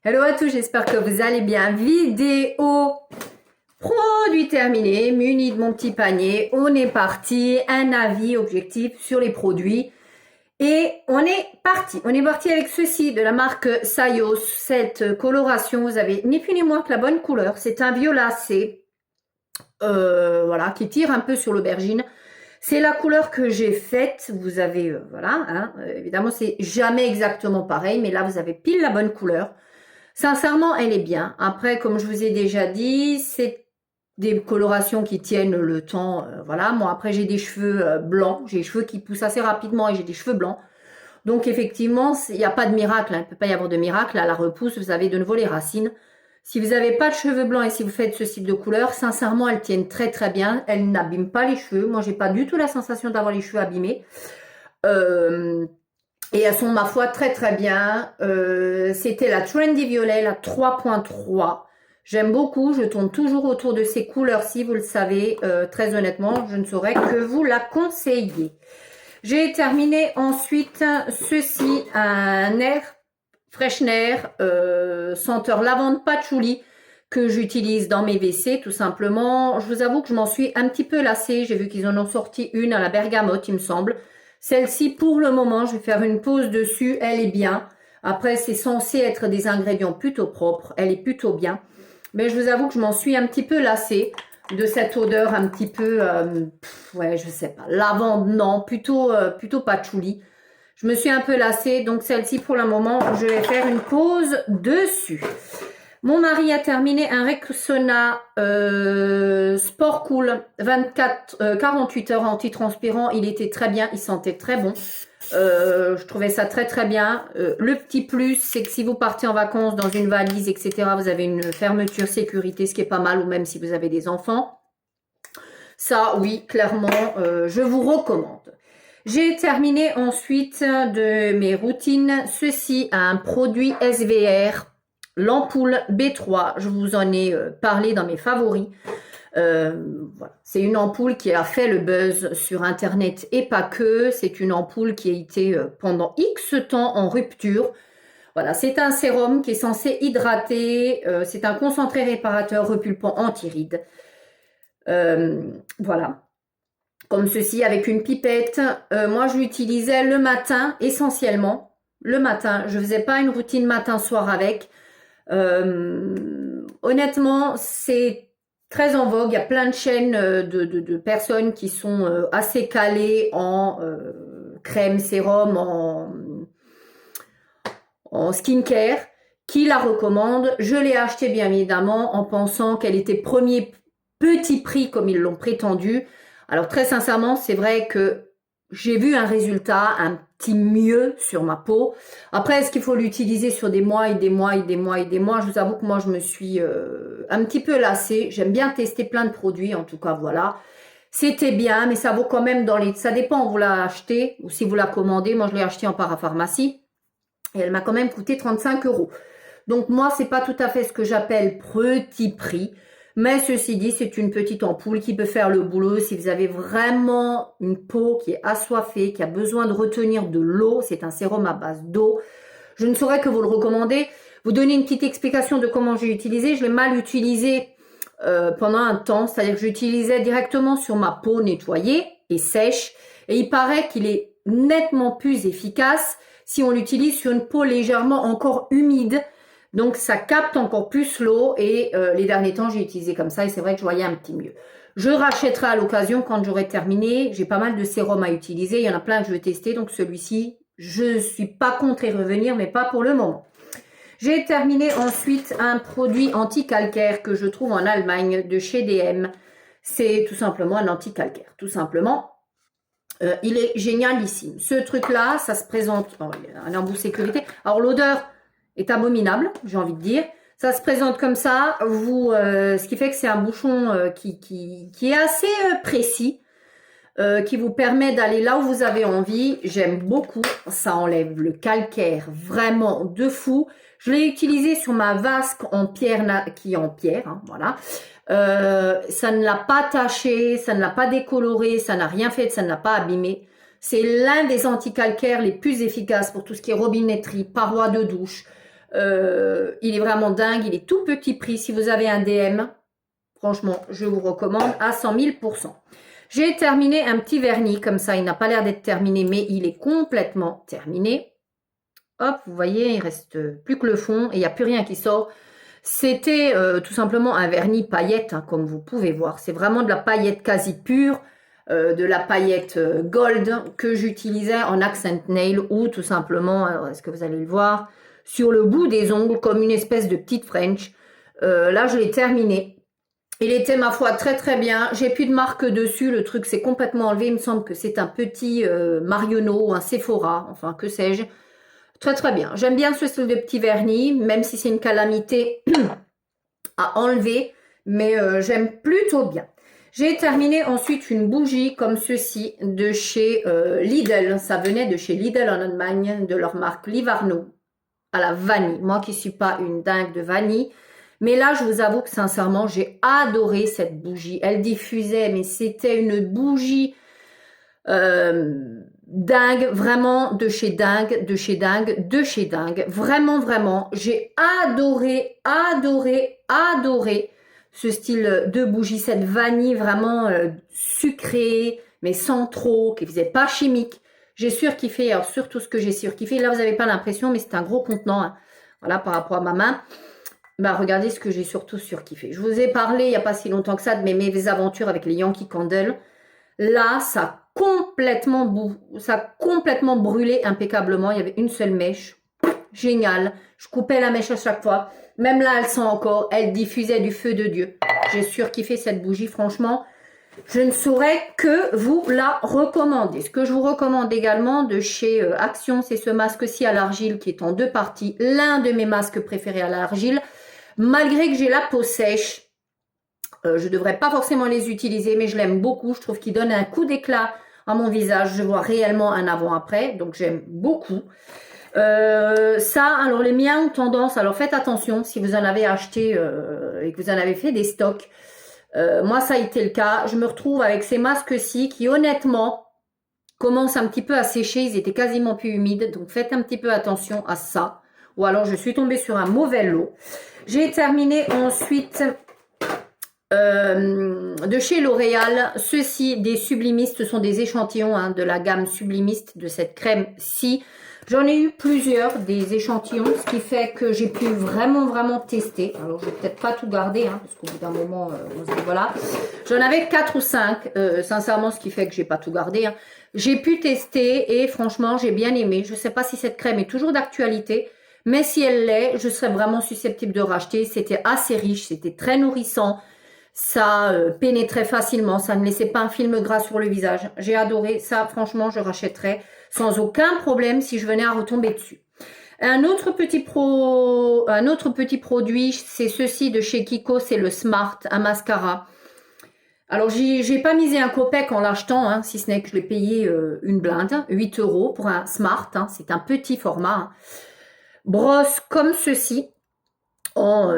Hello à tous, j'espère que vous allez bien. Vidéo produit terminé, muni de mon petit panier. On est parti, un avis objectif sur les produits. Et on est parti avec ceci de la marque Sayos. Cette coloration, vous avez ni plus ni moins que la bonne couleur. C'est un violacé, voilà, qui tire un peu sur l'aubergine. C'est la couleur que j'ai faite. Vous avez, voilà, hein, évidemment, c'est jamais exactement pareil, mais là, vous avez pile la bonne couleur. Sincèrement, elle est bien. Après, comme je vous ai déjà dit, c'est des colorations qui tiennent le temps. Voilà. Moi, après, j'ai des cheveux blancs. J'ai des cheveux qui poussent assez rapidement et j'ai des cheveux blancs. Donc, effectivement, il n'y a pas de miracle. Hein. Il ne peut pas y avoir de miracle. À la repousse, vous avez de nouveau les racines. Si vous n'avez pas de cheveux blancs et si vous faites ce style de couleur, sincèrement, elles tiennent très très bien. Elles n'abîment pas les cheveux. Moi, j'ai pas du tout la sensation d'avoir les cheveux abîmés. Et elles sont, ma foi, très très bien. C'était la Trendy Violet, la 3.3. J'aime beaucoup, je tourne toujours autour de ces couleurs-ci, vous le savez. Très honnêtement, je ne saurais que vous la conseiller. J'ai terminé ensuite ceci, un air freshener, senteur lavande patchouli, que j'utilise dans mes WC, tout simplement. Je vous avoue que je m'en suis un petit peu lassée. J'ai vu qu'ils en ont sorti une à la bergamote, il me semble. Celle-ci, pour le moment, je vais faire une pause dessus. Elle est bien. Après, c'est censé être des ingrédients plutôt propres. Elle est plutôt bien. Mais je vous avoue que je m'en suis un petit peu lassée de cette odeur un petit peu, ouais, je sais pas, lavande, non, plutôt patchouli. Je me suis un peu lassée. Donc, celle-ci, pour le moment, je vais faire une pause dessus. Mon mari a terminé un Rexona Sport Cool 48 heures antitranspirant. Il était très bien, il sentait très bon. Je trouvais ça très très bien. Le petit plus, c'est que si vous partez en vacances dans une valise, etc., vous avez une fermeture sécurité, ce qui est pas mal, ou même si vous avez des enfants. Ça, oui, clairement, je vous recommande. J'ai terminé ensuite de mes routines. Ceci, un produit SVR. L'ampoule B3, je vous en ai parlé dans mes favoris. Voilà. C'est une ampoule qui a fait le buzz sur Internet et pas que. C'est une ampoule qui a été pendant X temps en rupture. Voilà, c'est un sérum qui est censé hydrater. C'est un concentré réparateur repulpant anti-rides. Voilà. Comme ceci avec une pipette. Moi, je l'utilisais le matin essentiellement. Le matin, je faisais pas une routine matin-soir avec. Honnêtement, c'est très en vogue. Il y a plein de chaînes de personnes qui sont assez calées en crème, sérum, en skincare, qui la recommandent. Je l'ai acheté bien évidemment en pensant qu'elle était premier petit prix comme ils l'ont prétendu. Alors très sincèrement, c'est vrai que j'ai vu un résultat un petit mieux sur ma peau. Après, est-ce qu'il faut l'utiliser sur des mois et des mois et des mois et des mois? Je vous avoue que moi, je me suis un petit peu lassée. J'aime bien tester plein de produits, en tout cas, voilà. C'était bien, mais ça vaut quand même dans les... Ça dépend où vous la achetez ou si vous la commandez. Moi, je l'ai acheté en parapharmacie et elle m'a quand même coûté 35 €. Donc moi, c'est pas tout à fait ce que j'appelle petit prix. Mais ceci dit, c'est une petite ampoule qui peut faire le boulot. Si vous avez vraiment une peau qui est assoiffée, qui a besoin de retenir de l'eau, c'est un sérum à base d'eau. Je ne saurais que vous le recommander. Vous donner une petite explication de comment j'ai utilisé. Je l'ai mal utilisé pendant un temps. C'est-à-dire que j'utilisais directement sur ma peau nettoyée et sèche. Et il paraît qu'il est nettement plus efficace si on l'utilise sur une peau légèrement encore humide. Donc, ça capte encore plus l'eau et les derniers temps, j'ai utilisé comme ça et c'est vrai que je voyais un petit mieux. Je rachèterai à l'occasion quand j'aurai terminé. J'ai pas mal de sérums à utiliser. Il y en a plein que je vais tester. Donc, celui-ci, je suis pas contre y revenir, mais pas pour le moment. J'ai terminé ensuite un produit anti-calcaire que je trouve en Allemagne de chez DM. C'est tout simplement un anti-calcaire. Tout simplement. Il est génialissime. Ce truc-là, ça se présente... Oh, il y a un embout sécurité. Alors, l'odeur est abominable, j'ai envie de dire. Ça se présente comme ça, ce qui fait que c'est un bouchon qui est assez précis, qui vous permet d'aller là où vous avez envie. J'aime beaucoup, ça enlève le calcaire vraiment de fou. Je l'ai utilisé sur ma vasque en pierre, qui est en pierre, hein, voilà. Ça ne l'a pas taché, ça ne l'a pas décoloré, ça n'a rien fait, ça ne l'a pas abîmé. C'est l'un des anticalcaires les plus efficaces pour tout ce qui est robinetterie, parois de douche. il est vraiment dingue, il est tout petit prix. Si vous avez un DM, franchement, je vous recommande à 100 000%. J'ai terminé un petit vernis, comme ça, il n'a pas l'air d'être terminé, mais il est complètement terminé. Hop, vous voyez, il reste plus que le fond et il n'y a plus rien qui sort. C'était tout simplement un vernis paillette, hein, comme vous pouvez voir. C'est vraiment de la paillette quasi pure, de la paillette gold que j'utilisais en accent nail ou tout simplement, alors est-ce que vous allez le voir, sur le bout des ongles comme une espèce de petite French. Là, je l'ai terminé. Il était, ma foi, très très bien. J'ai plus de marque dessus. Le truc s'est complètement enlevé. Il me semble que c'est un petit Marionneau ou un Sephora. Enfin, que sais-je. Très très bien. J'aime bien ce style de petit vernis, même si c'est une calamité à enlever. Mais j'aime plutôt bien. J'ai terminé ensuite une bougie comme ceci de chez Lidl. Ça venait de chez Lidl en Allemagne, de leur marque Livarno à la vanille. Moi qui suis pas une dingue de vanille. Mais là, je vous avoue que sincèrement, j'ai adoré cette bougie. Elle diffusait, mais c'était une bougie dingue, vraiment de chez dingue, de chez dingue, de chez dingue. Vraiment, vraiment, j'ai adoré, adoré, adoré ce style de bougie, cette vanille vraiment sucrée, mais sans trop, qui faisait pas chimique. J'ai surkiffé, alors surtout ce que j'ai surkiffé. Là, vous n'avez pas l'impression, mais c'est un gros contenant. Hein. Voilà, par rapport à ma main. Bah, regardez ce que j'ai surtout surkiffé. Je vous ai parlé il n'y a pas si longtemps que ça de mes aventures avec les Yankee Candle. Là, ça a complètement brûlé impeccablement. Il y avait une seule mèche. Génial. Je coupais la mèche à chaque fois. Même là, elle sent encore. Elle diffusait du feu de Dieu. J'ai surkiffé cette bougie. Franchement, je ne saurais que vous la recommander. Ce que je vous recommande également de chez Action, c'est ce masque-ci à l'argile qui est en 2 parties. L'un de mes masques préférés à l'argile. Malgré que j'ai la peau sèche, je ne devrais pas forcément les utiliser, mais je l'aime beaucoup. Je trouve qu'il donne un coup d'éclat à mon visage. Je vois réellement un avant-après, donc j'aime beaucoup. Ça, alors les miens ont tendance, alors faites attention si vous en avez acheté et que vous en avez fait des stocks. Moi, ça a été le cas. Je me retrouve avec ces masques-ci qui, honnêtement, commencent un petit peu à sécher. Ils étaient quasiment plus humides, donc faites un petit peu attention à ça. Ou alors, je suis tombée sur un mauvais lot. J'ai terminé ensuite de chez L'Oréal. Ceux-ci, des sublimistes, ce sont des échantillons hein, de la gamme sublimiste de cette crème-ci. J'en ai eu plusieurs, des échantillons, ce qui fait que j'ai pu vraiment tester. Alors, je vais peut-être pas tout garder, hein, parce qu'au bout d'un moment, on se dit voilà. J'en avais 4 ou 5, sincèrement, ce qui fait que j'ai pas tout gardé. Hein. J'ai pu tester et franchement, j'ai bien aimé. Je sais pas si cette crème est toujours d'actualité, mais si elle l'est, je serais vraiment susceptible de racheter. C'était assez riche, c'était très nourrissant. Ça pénétrait facilement, ça ne laissait pas un film gras sur le visage. J'ai adoré ça, franchement, je rachèterais sans aucun problème si je venais à retomber dessus. Un autre petit produit, c'est ceci de chez Kiko, c'est le Smart, un mascara. Alors, j'ai pas misé un copec en l'achetant, hein, si ce n'est que je l'ai payé une blinde, 8 € pour un Smart, hein, c'est un petit format. Hein. Brosse comme ceci, en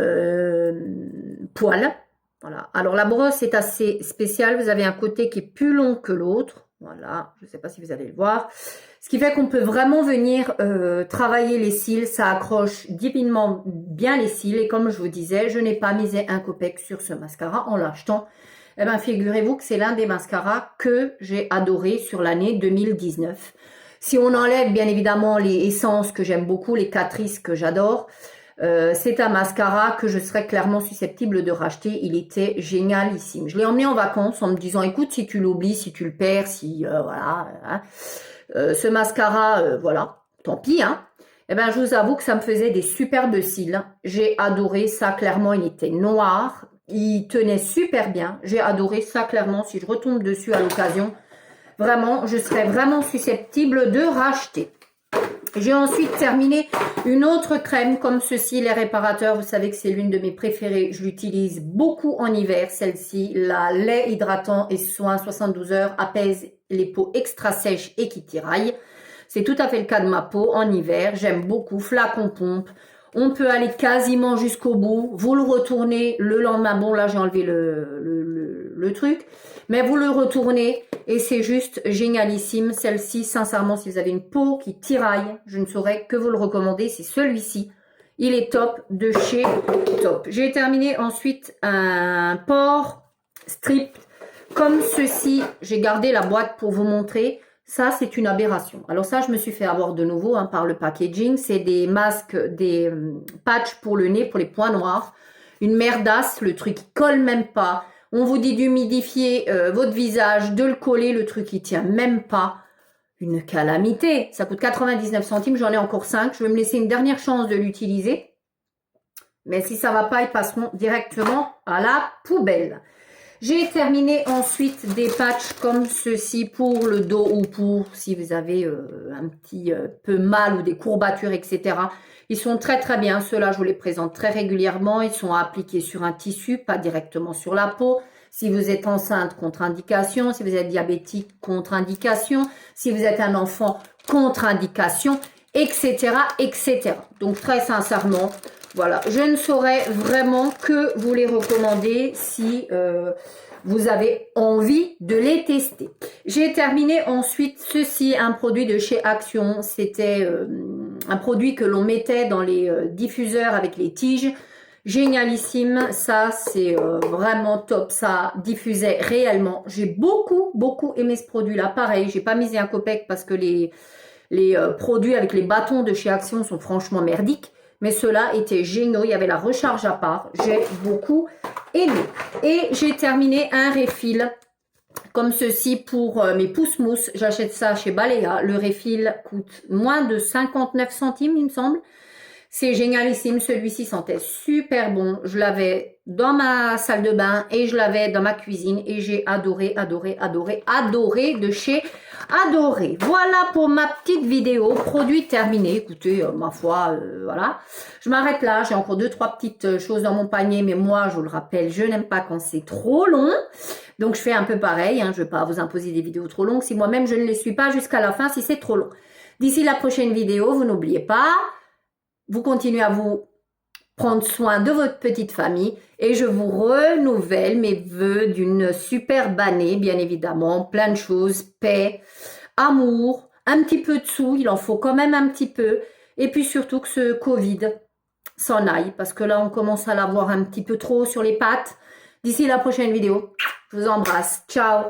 poil. Voilà. Alors, la brosse est assez spéciale. Vous avez un côté qui est plus long que l'autre. Voilà. Je ne sais pas si vous allez le voir. Ce qui fait qu'on peut vraiment venir travailler les cils. Ça accroche divinement bien les cils. Et comme je vous disais, je n'ai pas misé un copec sur ce mascara en l'achetant. Eh bien, figurez-vous que c'est l'un des mascaras que j'ai adoré sur l'année 2019. Si on enlève bien évidemment les essences que j'aime beaucoup, les Catrice que j'adore, c'est un mascara que je serais clairement susceptible de racheter. Il était génialissime. Je l'ai emmené en vacances en me disant, écoute, si tu l'oublies, si tu le perds, si voilà, hein, ce mascara, voilà, tant pis. Hein. Eh ben, je vous avoue que ça me faisait des superbes cils. J'ai adoré ça. Clairement, il était noir. Il tenait super bien. J'ai adoré ça. Clairement, si je retombe dessus à l'occasion, vraiment, je serais vraiment susceptible de racheter. J'ai ensuite terminé une autre crème comme ceci, les réparateurs. Vous savez que c'est l'une de mes préférées. Je l'utilise beaucoup en hiver, celle-ci. La lait hydratant et soin 72 heures apaise les peaux extra sèches et qui tiraillent. C'est tout à fait le cas de ma peau en hiver. J'aime beaucoup. Flacon pompe. On peut aller quasiment jusqu'au bout. Vous le retournez le lendemain. Bon, là, j'ai enlevé le truc. Mais vous le retournez et c'est juste génialissime. Celle-ci, sincèrement, si vous avez une peau qui tiraille, je ne saurais que vous le recommander. C'est celui-ci. Il est top de chez Top. J'ai terminé ensuite un port strip comme ceci. J'ai gardé la boîte pour vous montrer. Ça, c'est une aberration. Alors ça, je me suis fait avoir de nouveau par le packaging. C'est des masques, des patchs pour le nez, pour les points noirs. Une merdasse, le truc il colle même pas. On vous dit d'humidifier votre visage, de le coller, le truc il tient même pas. Une calamité. Ça coûte 99 centimes, j'en ai encore 5. Je vais me laisser une dernière chance de l'utiliser. Mais si ça va pas, ils passeront directement à la poubelle. J'ai terminé ensuite des patchs comme ceci pour le dos ou pour si vous avez un petit peu mal ou des courbatures, etc. Ils sont très très bien. Ceux-là, je vous les présente très régulièrement. Ils sont appliqués sur un tissu, pas directement sur la peau. Si vous êtes enceinte, contre-indication. Si vous êtes diabétique, contre-indication. Si vous êtes un enfant, contre-indication, etc., etc. Donc très sincèrement, voilà, je ne saurais vraiment que vous les recommander si vous avez envie de les tester. J'ai terminé ensuite ceci, un produit de chez Action. C'était un produit que l'on mettait dans les diffuseurs avec les tiges. Génialissime, ça c'est vraiment top, ça diffusait réellement. J'ai beaucoup aimé ce produit-là. Pareil, j'ai pas misé un copec parce que les produits avec les bâtons de chez Action sont franchement merdiques. Mais ceux-là étaient géniaux. Il y avait la recharge à part. J'ai beaucoup aimé. Et j'ai terminé un refill comme ceci pour mes pousse-mousse. J'achète ça chez Balea. Le refill coûte moins de 59 centimes, il me semble. C'est génialissime. Celui-ci sentait super bon. Je l'avais dans ma salle de bain et je l'avais dans ma cuisine. Et j'ai adoré de chez Adoré. Voilà pour ma petite vidéo. Produit terminé. Écoutez, ma foi, voilà. Je m'arrête là. J'ai encore 2-3 petites choses dans mon panier. Mais moi, je vous le rappelle, je n'aime pas quand c'est trop long. Donc, je fais un peu pareil. Je ne vais pas vous imposer des vidéos trop longues si moi-même, je ne les suis pas jusqu'à la fin si c'est trop long. D'ici la prochaine vidéo, vous n'oubliez pas, vous continuez à vous prendre soin de votre petite famille et je vous renouvelle mes vœux d'une superbe année, bien évidemment, plein de choses, paix, amour, un petit peu de sous, il en faut quand même un petit peu, et puis surtout que ce Covid s'en aille, parce que là on commence à l'avoir un petit peu trop sur les pattes. D'ici la prochaine vidéo, je vous embrasse, ciao.